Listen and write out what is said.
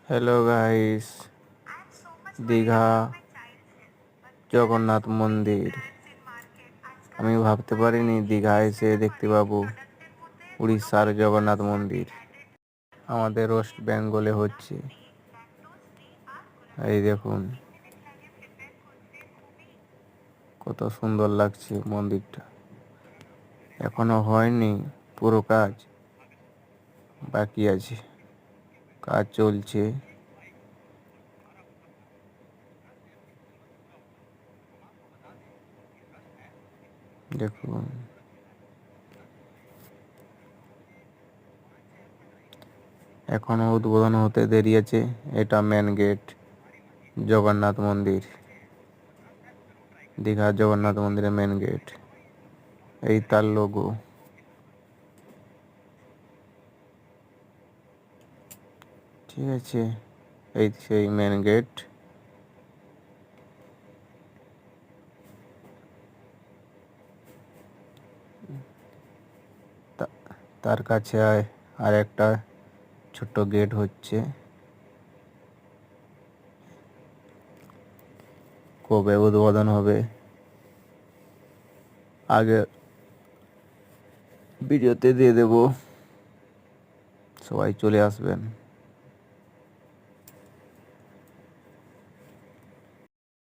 Hello guys, Digha Jagannath মন্দির। আমি ভাবতে পারিনি দীঘা এসে দেখতে পাবো উড়িষ্যার জগন্নাথ মন্দির। আমাদের ওয়েস্ট বেঙ্গলে হচ্ছে। এই দেখুন কত সুন্দর লাগছে মন্দিরটা। এখনো হয়নি, পুরো কাজ বাকি আছে, কাজ চলছে। দেখুন এখনো উদ্বোধন হতে দেরি আছে। এটা মেন গেট, জগন্নাথ মন্দির, দীঘা জগন্নাথ মন্দিরের মেন গেট। এই তার লোগো। ঠিক আছে, এই সেই মেন গেট। তার কাছে আর একটা ছোট্ট গেট হচ্ছে। কবে উদ্বোধন হবে আগে ভিডিওতে দিয়ে দেব, সবাই চলে আসবেন।